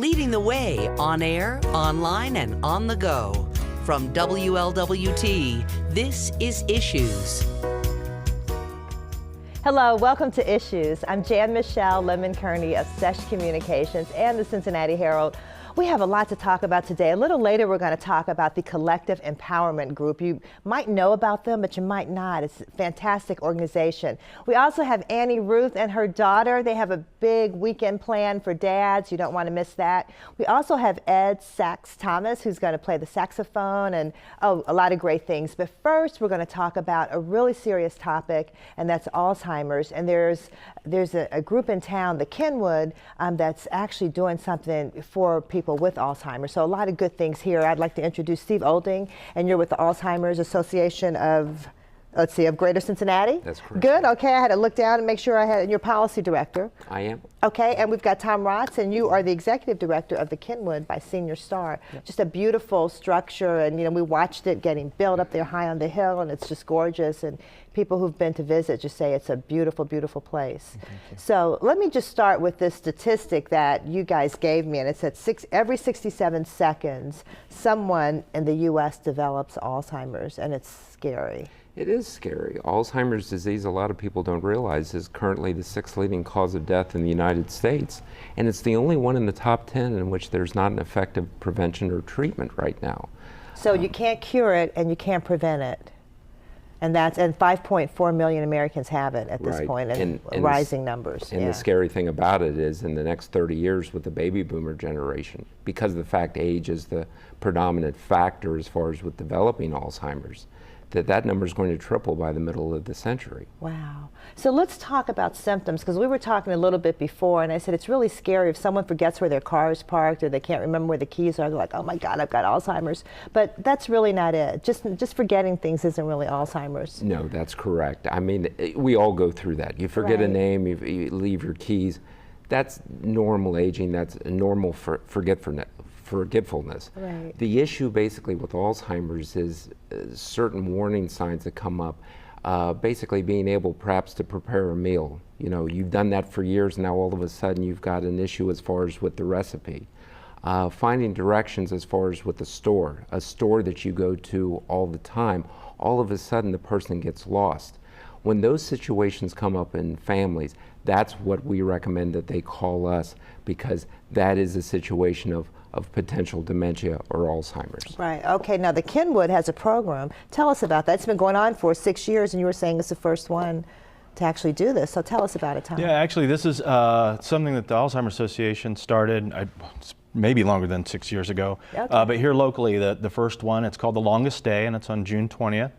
leading the way on air, online, and on the go. From WLWT, this is Issues. Hello, welcome to Issues. I'm Jan-Michele Lemon Kearney of SESH Communications and the Cincinnati Herald. We have a lot to talk about today. A little later, we're going to talk about the Collective Empowerment Group. You might know about them, but you might not. It's a fantastic organization. We also have Annie Ruth and her daughter. They have a big weekend plan for dads. You don't want to miss that. We also have Ed Sax Thomas, who's going to play the saxophone, and a lot of great things. But first, we're going to talk about a really serious topic, and that's Alzheimer's. And there's a group in town, the Kenwood, that's actually doing something for people with Alzheimer's. So a lot of good things here. I'd like to introduce Steve Olding, and you're with the Alzheimer's Association of, let's see, of Greater Cincinnati? That's correct. Good, okay, I had to look down and make sure I had, your policy director. I am. Okay, and we've got Tom Rotz, and you are the executive director of the Kenwood by Senior Star. Yep. Just a beautiful structure, and we watched it getting built up there high on the hill, and it's just gorgeous, and people who've been to visit just say it's a beautiful, beautiful place. So let me just start with this statistic that you guys gave me, and it said every 67 seconds, someone in the U.S. develops Alzheimer's, and it's scary. It is scary. Alzheimer's disease, a lot of people don't realize, is currently the 6th leading cause of death in the United States. And it's the only one in the top 10 in which there's not an effective prevention or treatment right now. So you can't cure it and you can't prevent it. And 5.4 million Americans have it at this point, and rising numbers. And the scary thing about it is in the next 30 years with the baby boomer generation, because of the fact age is the predominant factor as far as with developing Alzheimer's, that number is going to triple by the middle of the century. Wow. So let's talk about symptoms, because we were talking a little bit before, and I said it's really scary if someone forgets where their car is parked or they can't remember where the keys are. They're like, oh my God, I've got Alzheimer's. But that's really not it. Just forgetting things isn't really Alzheimer's. No, that's correct. I mean, we all go through that. You forget a name, you leave your keys. That's normal aging. That's normal forgetfulness. Right. The issue basically with Alzheimer's is certain warning signs that come up. Basically being able perhaps to prepare a meal. You've done that for years, now all of a sudden you've got an issue as far as with the recipe. Finding directions as far as with the store, a store that you go to all the time, all of a sudden the person gets lost. When those situations come up in families, that's what we recommend that they call us, because that is a situation of potential dementia or Alzheimer's. Right, okay, now the Kenwood has a program. Tell us about that. It's been going on for 6 years, and you were saying it's the first one to actually do this, so tell us about it, Tom. Yeah, actually this is something that the Alzheimer's Association started maybe longer than 6 years ago. Okay. But here locally, the first one, it's called The Longest Day, and it's on June 20th.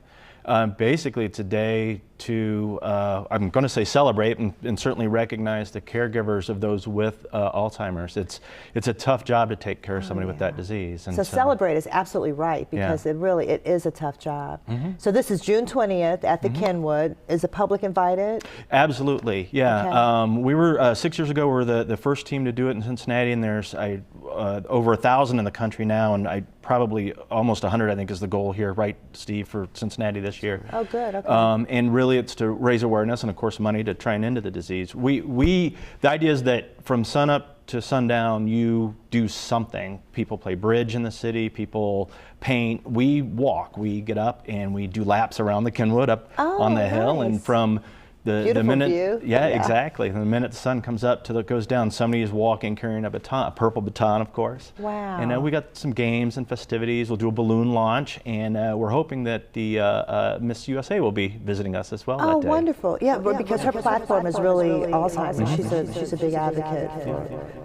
Basically, it's a day to, I'm going to say celebrate and certainly recognize the caregivers of those with Alzheimer's. It's a tough job to take care of somebody with that disease. And so celebrate is absolutely right, because it is a tough job. So this is June 20th at the Kenwood. Is the public invited? Absolutely, yeah. Okay. We were, 6 years ago, we were the first team to do it in Cincinnati, and there's over 1,000 in the country now, and probably almost 100, I think, is the goal here, right, Steve, for Cincinnati this year. Oh, good, okay. And really it's to raise awareness and, of course, money to try and end the disease. The idea is that from sunup to sundown, you do something. People play bridge in the city, people paint, we walk, we get up and we do laps around the Kenwood up on the hill, and from the minute view. Yeah, exactly. The minute the sun comes up till it goes down, somebody is walking carrying a baton, a purple baton, of course. Wow. And we got some games and festivities. We'll do a balloon launch, and we're hoping that the Miss USA will be visiting us as well that day. Oh, wonderful. Yeah, because her platform is really Alzheimer's. She's a big advocate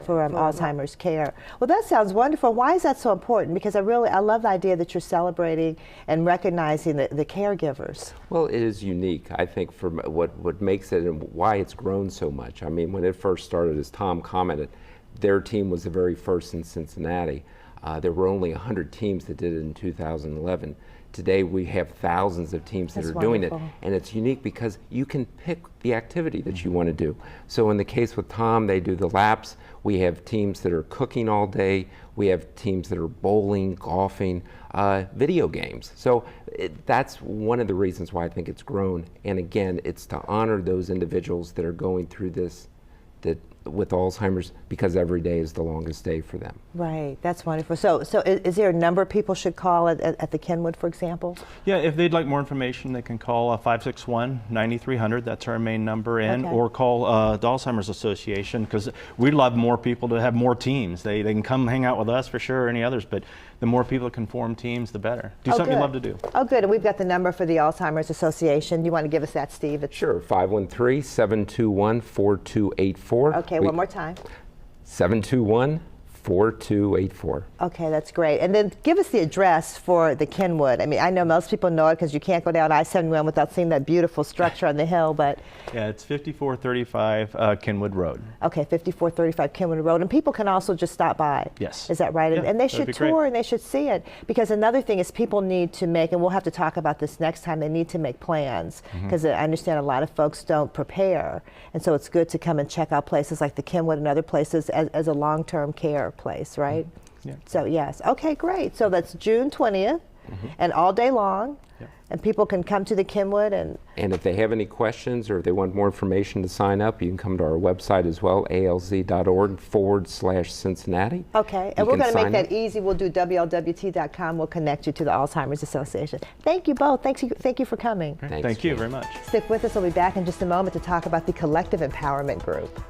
for Alzheimer's care. Well, that sounds wonderful. Why is that so important? Because I love the idea that you're celebrating and recognizing the caregivers. Well, it is unique, I think, for what makes it and why it's grown so much. I mean, when it first started, as Tom commented, their team was the very first in Cincinnati. There were only 100 teams that did it in 2011. Today we have thousands of teams that are doing it, and it's unique because you can pick the activity that you want to do. So in the case with Tom, they do the laps. We have teams that are cooking all day. We have teams that are bowling, golfing, video games. So that's one of the reasons why I think it's grown. And again, it's to honor those individuals that are going through this, that with Alzheimer's because every day is the longest day for them. Right, that's wonderful. So is there a number people should call at the Kenwood, for example? Yeah, if they'd like more information, they can call 561-9300. That's our main number, or call the Alzheimer's Association, because we'd love more people to have more teams. They can come hang out with us for sure, or any others, but the more people that can form teams, the better. Do something you love to do. Oh, good. And we've got the number for the Alzheimer's Association. You want to give us that, Steve? Sure, 513-721-4284. Okay, one more time. 721-4284. Okay, that's great. And then give us the address for the Kenwood. I mean, I know most people know it because you can't go down I-71 without seeing that beautiful structure on the hill, but... Yeah, it's 5435 Kenwood Road. Okay, 5435 Kenwood Road. And people can also just stop by. Yes. Is that right? Yeah, and they should tour great. and they should see it. Because another thing is people need to make, and we'll have to talk about this next time, they need to make plans. Because I understand a lot of folks don't prepare. And so it's good to come and check out places like the Kenwood and other places as a long-term care place, right? Yeah. So yes, okay, great. So that's June 20th and all day long. Yep. And people can come to the Kenwood and if they have any questions or if they want more information to sign up, you can come to our website as well, alz.org/Cincinnati. okay, and we're going to make that easy. We'll do wlwt.com. We'll connect you to the Alzheimer's Association. Thank you both. Thank you for coming. Thank you very much. Stick with us. We'll be back in just a moment to talk about the Collective Empowerment Group.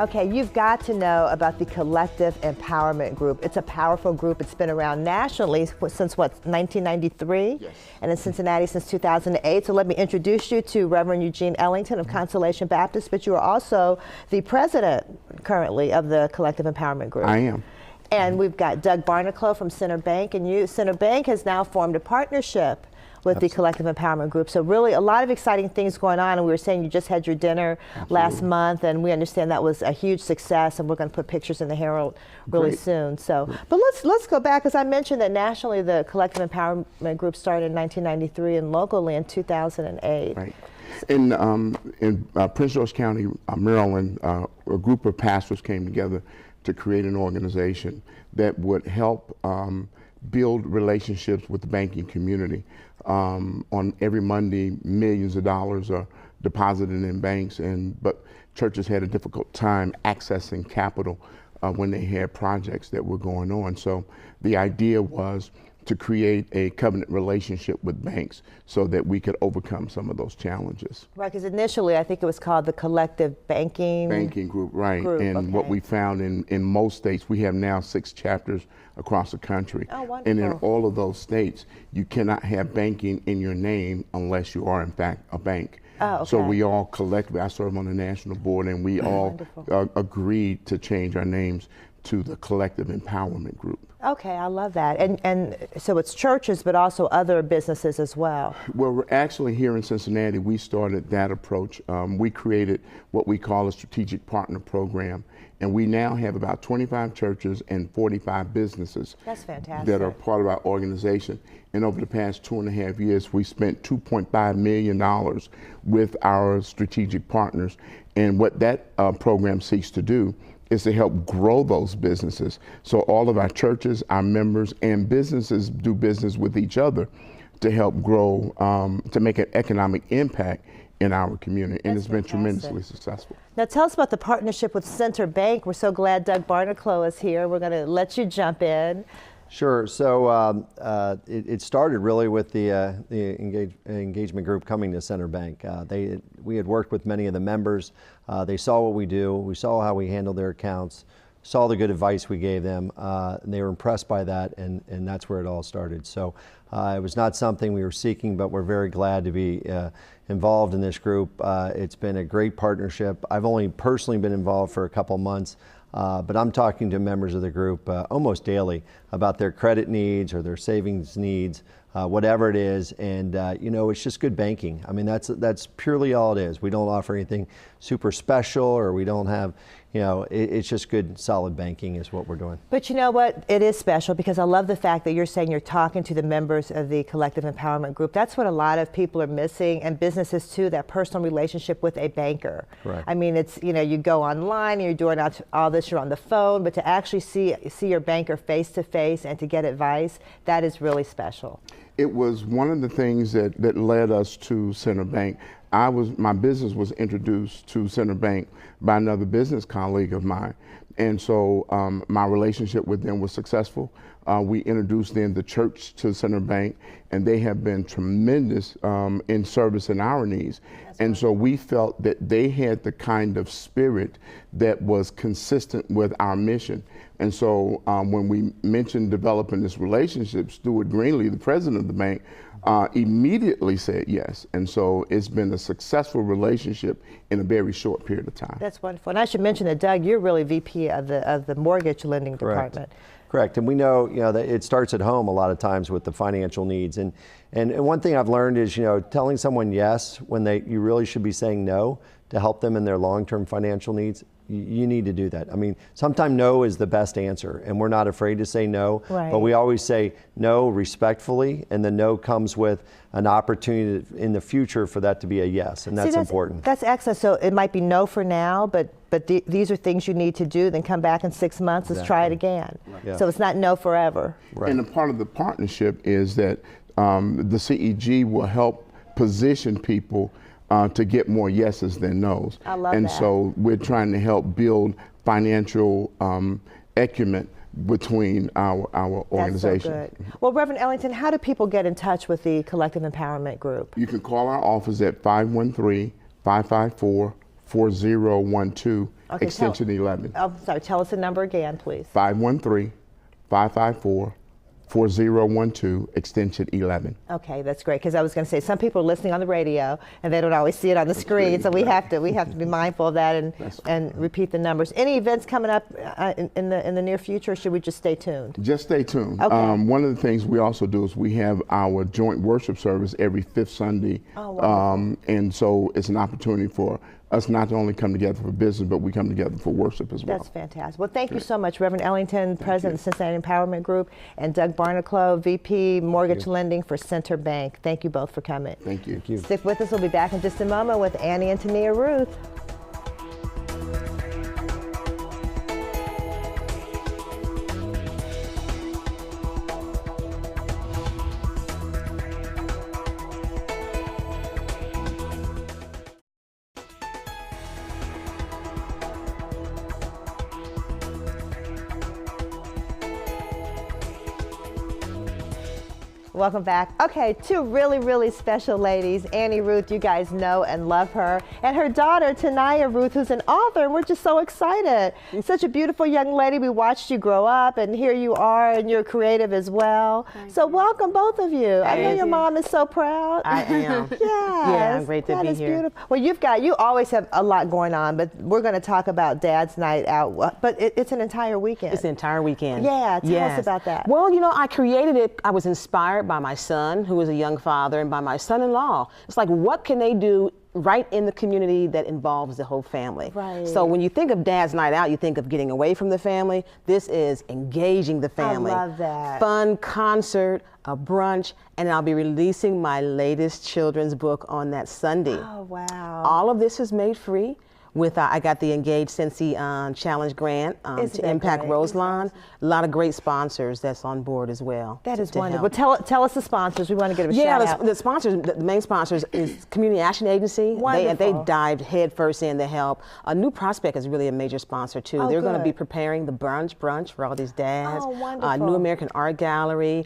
Okay, you've got to know about the Collective Empowerment Group. It's a powerful group. It's been around nationally since, what, 1993? Yes. And in Cincinnati since 2008. So let me introduce you to Reverend Eugene Ellington of Consolation Baptist, but you are also the president currently of the Collective Empowerment Group. I am. And we've got Doug Barnaclough from Center Bank, and Center Bank has now formed a partnership with the Collective Empowerment Group. So really a lot of exciting things going on, and we were saying you just had your dinner last month, and we understand that was a huge success, and we're going to put pictures in the Herald really soon. So, but let's go back, as I mentioned that nationally the Collective Empowerment Group started in 1993 and locally in 2008. Right. In Prince George County, Maryland, a group of pastors came together to create an organization that would help build relationships with the banking community. On every Monday, millions of dollars are deposited in banks, but churches had a difficult time accessing capital when they had projects that were going on. So the idea was to create a covenant relationship with banks so that we could overcome some of those challenges. Right, because initially I think it was called the Collective Banking Group, right. And what we found in most states, we have now 6 chapters across the country. Oh, wonderful. And in all of those states, you cannot have banking in your name unless you are in fact a bank. Oh, okay. So we all collectively, I serve on the national board, and we all agreed to change our names to the Collective Empowerment Group. Okay, I love that. And so it's churches, but also other businesses as well. Well, we're actually here in Cincinnati, we started that approach. We created what we call a strategic partner program, and we now have about 25 churches and 45 businesses. That's fantastic. That are part of our organization. And over the past 2.5 years, we spent $2.5 million with our strategic partners. And what that program seeks to do is to help grow those businesses. So all of our churches, our members, and businesses do business with each other to help grow, to make an economic impact in our community. And it's been tremendously successful. Now tell us about the partnership with Center Bank. We're so glad Doug Barnaclough is here. We're going to let you jump in. Sure. So it started really with the engagement group coming to Center Bank. We had worked with many of the members. They saw what we do. We saw how we handled their accounts, saw the good advice we gave them, and they were impressed by that, and that's where it all started. So it was not something we were seeking, but we're very glad to be involved in this group. It's been a great partnership. I've only personally been involved for a couple months. But I'm talking to members of the group almost daily about their credit needs or their savings needs, whatever it is. And you know, it's just good banking. I mean, that's purely all it is. We don't offer anything super special, or we don't have, you know, it's just good, solid banking is what we're doing. But you know what? It is special because I love the fact that you're saying you're talking to the members of the Collective Empowerment Group. That's what a lot of people are missing, and businesses too, that personal relationship with a banker. Correct. I mean, it's, you know, you go online and you're doing all this, you're on the phone, but to actually see your banker face to face and to get advice, that is really special. It was one of the things that led us to Center Bank. My business was introduced to Center Bank by another business colleague of mine. And so my relationship with them was successful. We introduced then the church to Center Bank, and they have been tremendous in servicing our needs. And so we felt that they had the kind of spirit that was consistent with our mission. And so when we mentioned developing this relationship, Stuart Greenlee, the president of the bank, immediately said yes. And so it's been a successful relationship in a very short period of time. That's wonderful. And I should mention that, Doug, you're really VP of the mortgage lending department. Correct. And we know, you know, that it starts at home a lot of times with the financial needs. And one thing I've learned is, you know, telling someone yes when you really should be saying no to help them in their long-term financial needs. You need to do that. I mean, sometimes no is the best answer, and we're not afraid to say no, but we always say no respectfully, and the no comes with an opportunity in the future for that to be a yes, and that's important. That's excellent. So it might be no for now, but these are things you need to do, then come back in 6 months, let's try it again. Yeah. So it's not no forever. Right. And a part of the partnership is that the CEG will help position people to get more yeses than nos. I love that. And so we're trying to help build financial acumen between our organization. That's so good. Well, Reverend Ellington, how do people get in touch with the Collective Empowerment Group? You can call our office at 513-554-4012, extension 11. Oh, sorry, tell us the number again, please. 513-554-4012, extension 11. Okay, that's great, because I was going to say some people are listening on the radio and they don't always see it on the screen, so we have to be mindful of that and repeat the numbers. Any events coming up in the near future, or should we just stay tuned? Just stay tuned. Okay. One of the things we also do is we have our joint worship service every fifth Sunday. Oh, wonderful. And so it's an opportunity for us not to only come together for business, but we come together for worship as well. That's fantastic. Well, thank you so much, Reverend Ellington, President of the Cincinnati Empowerment Group, and Doug Barnaclough, VP Mortgage Lending for Center Bank. Thank you both for coming. Thank you. Thank you. Stick with us. We'll be back in just a moment with Annie and Tania Ruth. Welcome back. Okay, two really, really special ladies. Annie Ruth, you guys know and love her, and her daughter, Tania Ruth, who's an author, and we're just so excited. Such a beautiful young lady. We watched you grow up, and here you are, and you're creative as well. So welcome, both of you. I know your mom is so proud. I am. Yes. Yeah, I'm great to be here. Beautiful. Well, you always have a lot going on, but we're going to talk about Dad's Night Out, but it's an entire weekend. It's an entire weekend. Yeah, tell us about that. Well, you know, I created it, I was inspired by my son, who is a young father, and by my son-in-law. It's like, what can they do right in the community that involves the whole family? Right. So when you think of Dad's Night Out, you think of getting away from the family. This is engaging the family. I love that. Fun concert, a brunch, and I'll be releasing my latest children's book on that Sunday. Oh, wow. All of this is made free. With I got the Engage Cincy Challenge grant to impact Roselawn. A lot of great sponsors that's on board as well. That is wonderful. Tell us the sponsors. We want to give a shout out. The sponsors, the main sponsors is Community Action Agency. They dived headfirst in to help. A New Prospect is really a major sponsor too. Oh, they're going to be preparing the brunch for all these dads. Oh, wonderful. New American Art Gallery,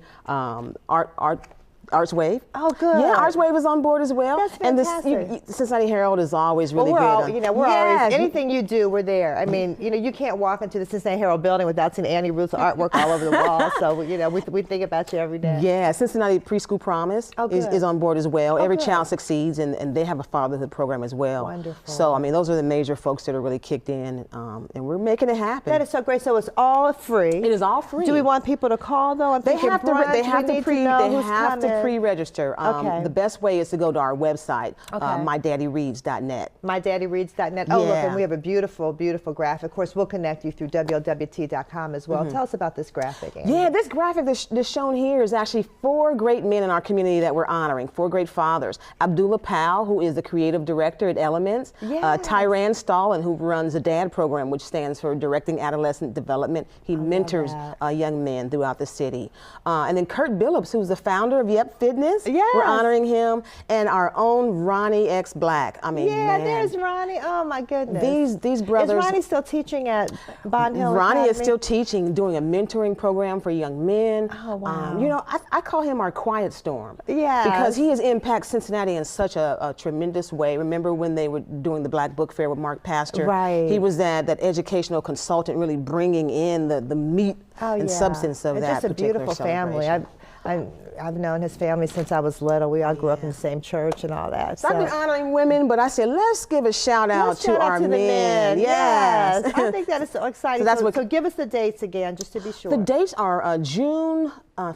Arts Wave. Oh, good. Yeah, Arts Wave is on board as well. That's and fantastic. the Cincinnati Herald is always really we're good. all, you know, we're always, Yes. anything you do, we're there. I mean, you know, you can't walk into the Cincinnati Herald building without seeing Annie Ruth's artwork all over the wall. So, you know, we think about you every day. Yeah, Cincinnati Preschool Promise is on board as well. Every good. child succeeds, and they have a fatherhood program as well. Wonderful. So, I mean, those are the major folks that are really kicked in, and we're making it happen. That is so great. So it's all free. It is all free. Do we want people to call though? I'm They thinking have to. brunch, They have we to need pre. know They who's have to coming. pre-register. Okay. The best way is to go to our website, Okay. mydaddyreads.net. MyDaddyReads.net. Oh, look, Yeah. and we have a beautiful, beautiful graphic. Of course, we'll connect you through wlwt.com as well. Tell us about this graphic, Annie. Yeah, this graphic that's shown here is actually 4 great men in our community that we're honoring, 4 great fathers. Abdullah Powell, who is the creative director at Elements. Yes. Tyran Stalin, who runs the DAD program, which stands for Directing Adolescent Development. He mentors young men throughout the city. And then Kurt Billups, who's the founder of Yep Fitness. Yes. We're honoring him. And our own Ronnie X Black. I mean, Yeah, man. there's Ronnie. Oh my goodness. These brothers. Is Ronnie still teaching at Bond Hill Ronnie is Academy? still teaching, doing a mentoring program for young men. Oh, wow. You know, I call him our quiet storm. Yes. Because he has impacted Cincinnati in such a tremendous way. Remember when they were doing the Black Book Fair with Mark Pastor? Right. He was that educational consultant, really bringing in the meat and substance of it's that just a particular beautiful family. celebration. I've known his family since I was little. We all grew up in the same church and all that. So I've been honoring women, but I said, let's give a shout out Let's to shout out our to the men. Yes. I think that is so exciting. So that's so give us the dates again, just to be sure. The dates are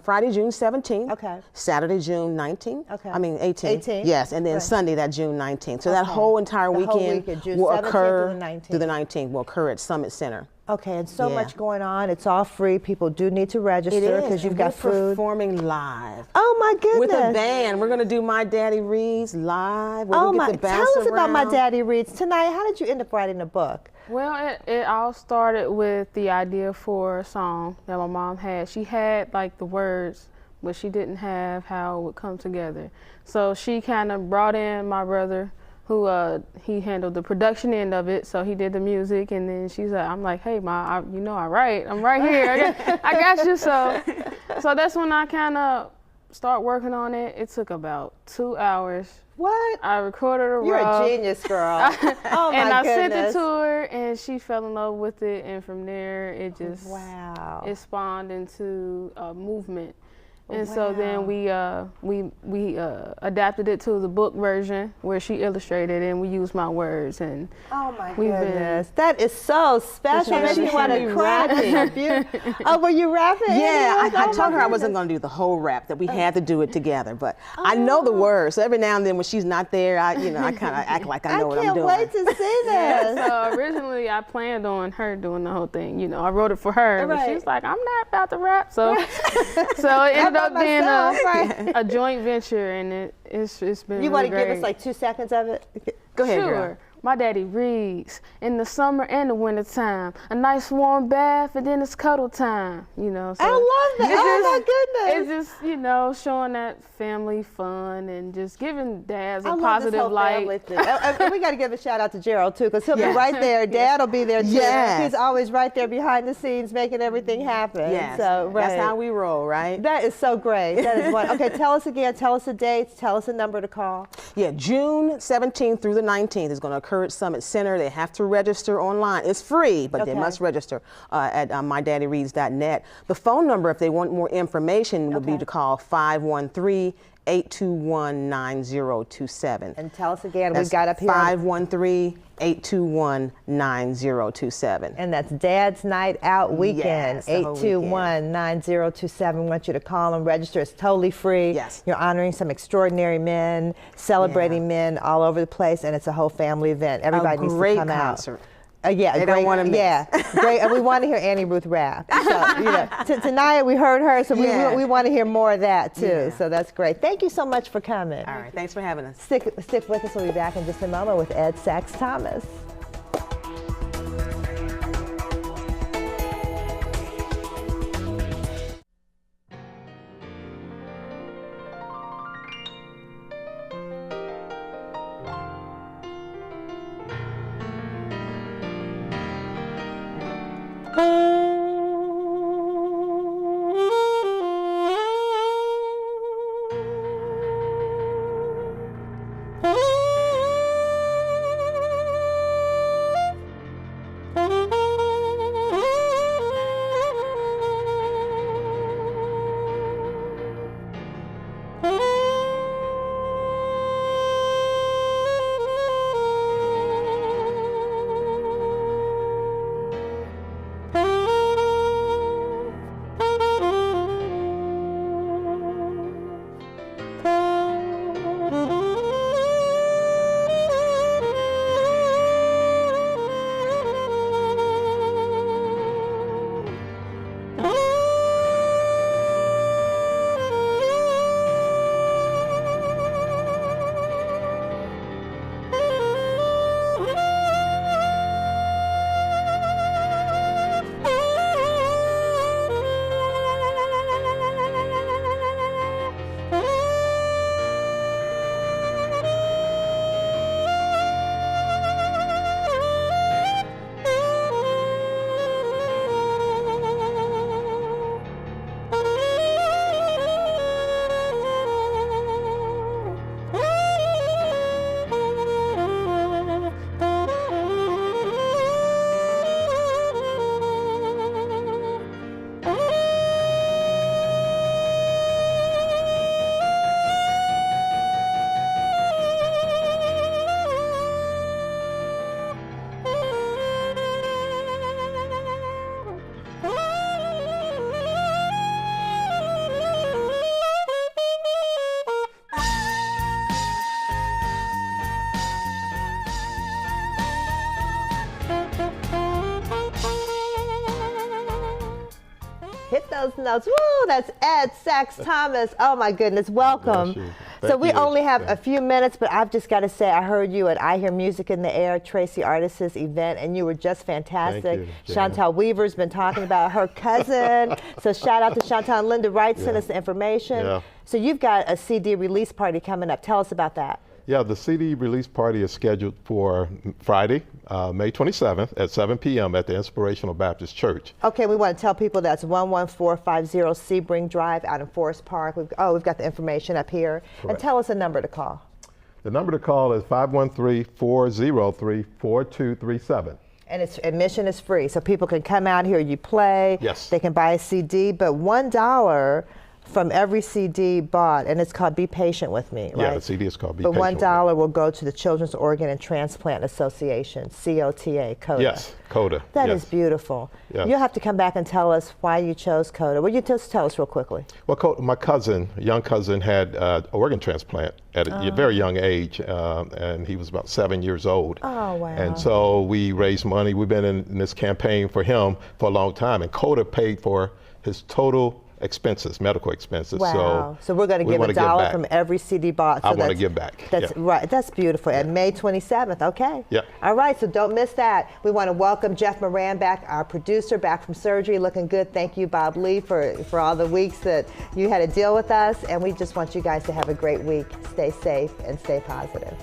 Friday, June 17th. Okay. Saturday, June 19th. Okay. I mean 18th. 18th. Yes, and then Right. Sunday, that June 19th. So that whole entire The whole weekend, weekend, June will 17th occur through the 19th. through the 19th. Will occur at Summit Center. Okay, and so Yeah. much going on. It's all free. People do need to It register is because you've and got we're food. performing live. Oh my goodness! With a band, we're going to do My Daddy Reads live. Where Oh we get my! to Tell bounce us about My around. Daddy Reads tonight. How did you end up writing a book? Well, it all started with the idea for a song that my mom had. She had like the words, but she didn't have how it would come together. So she kind of brought in my brother, who he handled the production end of it. So he did the music, and then I'm like, hey Ma, I write. I'm right here. I got you. So that's when I kind of start working on it. It took about 2 hours. What? I recorded a You're rough. a genius, girl. Oh my And I goodness! sent it to her, and she fell in love with it. And from there, it just it spawned into a movement. And so then we adapted it to the book version where she illustrated, and we used my words. And Oh my we've goodness, that is so special. It's Makes me really want to cry. That's so beautiful. Oh, were you rapping? Yeah, Annie? I Oh, told my her I wasn't goodness. going to do the whole rap, that we had to do it together. But I know the words, so every now and then when she's not there, I kind of act like I know what I'm doing. I can't wait to see this. so originally I planned on her doing the whole thing. I wrote it for her, but she was like, I'm not about to rap. So so it ended up being a joint venture, and it's been You really want to give great. us like 2 seconds of it? Go ahead, Sure. girl. My daddy reads in the summer and the winter time. A nice warm bath, and then it's cuddle time. So I love that. Oh my goodness. It's just, showing that family fun and just giving dads a I love this positive whole light. family thing. And we got to give a shout out to Gerald too, because he'll be Yes. right there. Dad will be there too. Yes. He's always right there behind the scenes, making everything happen. Yes, So that's how we roll, right? That is so great. That is one. Okay, tell us again. Tell us the dates. Tell us a number to call. Yeah, June 17th through the 19th is going to occur at Summit Center. They have to register online. It's free, but they Okay. must register at mydaddyreads.net. The phone number, if they want more information, would be to call 513-821-9027. And tell us again. That's We've got up here. 513-821-9027. And that's Dad's Night Out Weekend, Yes, the whole weekend. 821-9027. We want you to call and register. It's totally free. Yes. You're honoring some extraordinary men, celebrating men all over the place, and it's a whole family event. Everybody needs to great come concert. out. Yeah, They great, don't wanna miss. Yeah, great. And we want to hear Annie Ruth rap. So, tonight we heard her, so Yeah. we want to hear more of that too. Yeah. So that's great. Thank you so much for coming. All right, thanks for having us. Stick with us. We'll be back in just a moment with Ed Sachs Thomas. those notes. Woo, that's Ed Sachs Thomas. Oh my goodness, welcome. So we only have a few minutes, but I've just got to say, I heard you at I Hear Music in the Air, Tracy Artis' event, and you were just fantastic. Thank you, Chantal Weaver's been talking about her cousin. So shout out to Chantal. And Linda Wright sent us the information. Yeah. So you've got a CD release party coming up. Tell us about that. Yeah, the CD release party is scheduled for Friday, May 27th at 7 p.m. at the Inspirational Baptist Church. Okay, we want to tell people that's 11450 Sebring Drive out in Forest Park. We've got the information up here. Correct. And tell us a number to call. The number to call is 513-403-4237. And admission is free, so people can come out here, you play. Yes. They can buy a CD, but $1 from every CD bought, and it's called Be Patient With Me, right? Yeah, the CD is called Be But Patient With Me. $1 will go to the Children's Organ and Transplant Association, COTA, CODA. Yes, CODA. That yes. is beautiful. Yes. You'll have to come back and tell us why you chose CODA. Will you just tell us real quickly? Well, my cousin, young cousin, had an organ transplant at a very young age, and he was about 7 years old. Oh, wow. And so we raised money. We've been in this campaign for him for a long time, and CODA paid for his total expenses, medical expenses. Wow. So we're going to give $1 from every CD bought. So I want to give back. That's right. That's beautiful. And May 27th. Okay. Yeah. All right. So don't miss that. We want to welcome Jeff Moran back, our producer, back from surgery, looking good. Thank you, Bob Lee, for all the weeks that you had to deal with us. And we just want you guys to have a great week. Stay safe and stay positive.